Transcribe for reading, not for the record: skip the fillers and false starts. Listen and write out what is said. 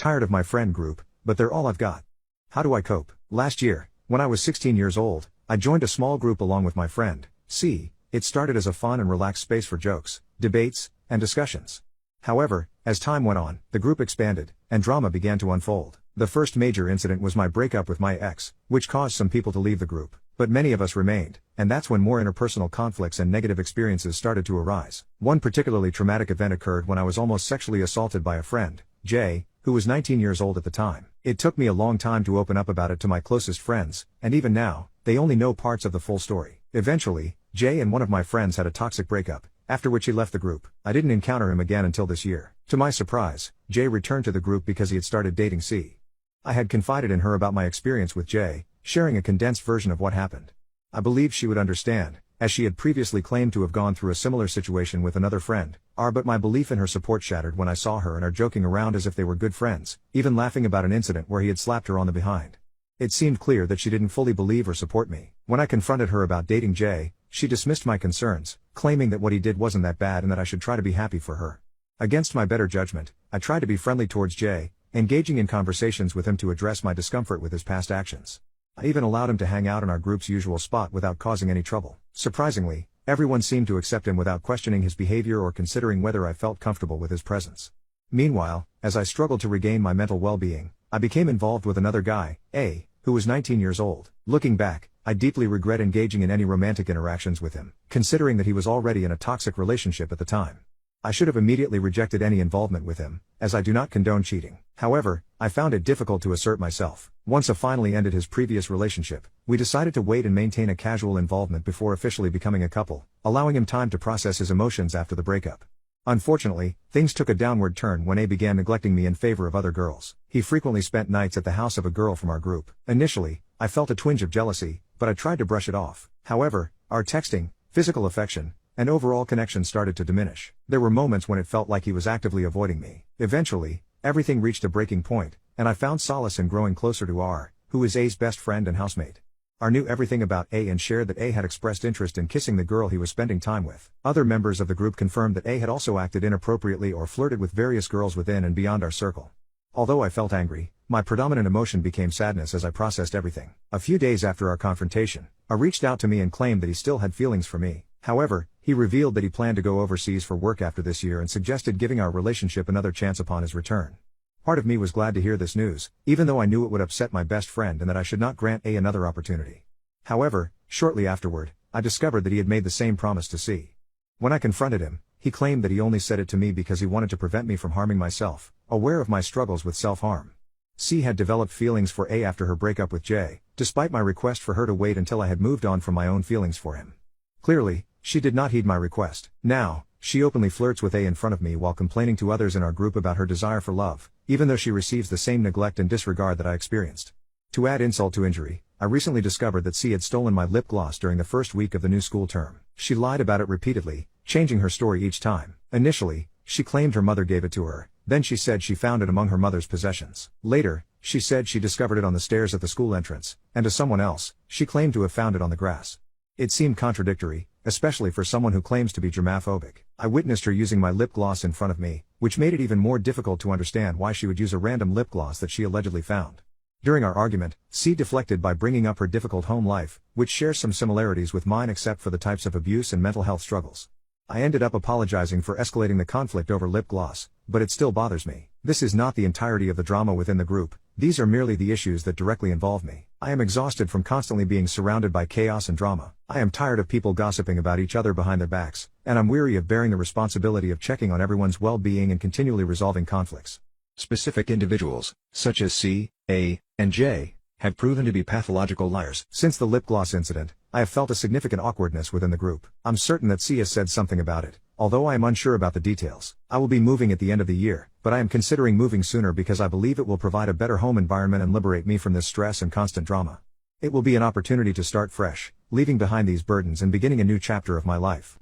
tired of my friend group, but they're all I've got. How do I cope? Last year, when I was 16 years old, I joined a small group along with my friend, C. It started as a fun and relaxed space for jokes, debates, and discussions. However, as time went on, the group expanded, and drama began to unfold. The first major incident was my breakup with my ex, which caused some people to leave the group, but many of us remained, and that's when more interpersonal conflicts and negative experiences started to arise. One particularly traumatic event occurred when I was almost sexually assaulted by a friend, Jay, who was 19 years old at the time. It took me a long time to open up about it to my closest friends, and even now, they only know parts of the full story. Eventually, Jay and one of my friends had a toxic breakup, after which he left the group. I didn't encounter him again until this year. To my surprise, Jay returned to the group because he had started dating C. I had confided in her about my experience with Jay, sharing a condensed version of what happened. I believed she would understand, as she had previously claimed to have gone through a similar situation with another friend, but my belief in her support shattered when I saw her and her joking around as if they were good friends, even laughing about an incident where he had slapped her on the behind. It seemed clear that she didn't fully believe or support me. When I confronted her about dating Jay, she dismissed my concerns, claiming that what he did wasn't that bad and that I should try to be happy for her. Against my better judgment, I tried to be friendly towards Jay, engaging in conversations with him to address my discomfort with his past actions. I even allowed him to hang out in our group's usual spot without causing any trouble. Surprisingly, everyone seemed to accept him without questioning his behavior or considering whether I felt comfortable with his presence. Meanwhile, as I struggled to regain my mental well-being, I became involved with another guy, A, who was 19 years old. Looking back, I deeply regret engaging in any romantic interactions with him, considering that he was already in a toxic relationship at the time. I should have immediately rejected any involvement with him, as I do not condone cheating. However, I found it difficult to assert myself. Once I finally ended his previous relationship, we decided to wait and maintain a casual involvement before officially becoming a couple, allowing him time to process his emotions after the breakup. Unfortunately, things took a downward turn when A began neglecting me in favor of other girls. He frequently spent nights at the house of a girl from our group. Initially, I felt a twinge of jealousy, but I tried to brush it off. However, our texting, physical affection, and overall connection started to diminish. There were moments when it felt like he was actively avoiding me. Eventually, everything reached a breaking point, and I found solace in growing closer to R, who is A's best friend and housemate. R knew everything about A and shared that A had expressed interest in kissing the girl he was spending time with. Other members of the group confirmed that A had also acted inappropriately or flirted with various girls within and beyond our circle. Although I felt angry, my predominant emotion became sadness as I processed everything. A few days after our confrontation, R reached out to me and claimed that he still had feelings for me. However, he revealed that he planned to go overseas for work after this year and suggested giving our relationship another chance upon his return. Part of me was glad to hear this news, even though I knew it would upset my best friend and that I should not grant A another opportunity. However, shortly afterward, I discovered that he had made the same promise to C. When I confronted him, he claimed that he only said it to me because he wanted to prevent me from harming myself, aware of my struggles with self-harm. C had developed feelings for A after her breakup with J, despite my request for her to wait until I had moved on from my own feelings for him. Clearly, she did not heed my request. Now, she openly flirts with A in front of me while complaining to others in our group about her desire for love, even though she receives the same neglect and disregard that I experienced. To add insult to injury, I recently discovered that C had stolen my lip gloss during the first week of the new school term. She lied about it repeatedly, changing her story each time. Initially, she claimed her mother gave it to her, then she said she found it among her mother's possessions. Later, she said she discovered it on the stairs at the school entrance, and to someone else, she claimed to have found it on the grass. It seemed contradictory, especially for someone who claims to be germaphobic. I witnessed her using my lip gloss in front of me, which made it even more difficult to understand why she would use a random lip gloss that she allegedly found. During our argument, C deflected by bringing up her difficult home life, which shares some similarities with mine except for the types of abuse and mental health struggles. I ended up apologizing for escalating the conflict over lip gloss, but it still bothers me. This is not the entirety of the drama within the group, these are merely the issues that directly involve me. I am exhausted from constantly being surrounded by chaos and drama. I am tired of people gossiping about each other behind their backs, and I'm weary of bearing the responsibility of checking on everyone's well-being and continually resolving conflicts. Specific individuals, such as C, A, and J, have proven to be pathological liars. Since the lip gloss incident, I have felt a significant awkwardness within the group. I'm certain that C has said something about it, although I am unsure about the details. I will be moving at the end of the year, but I am considering moving sooner because I believe it will provide a better home environment and liberate me from this stress and constant drama. It will be an opportunity to start fresh, leaving behind these burdens and beginning a new chapter of my life.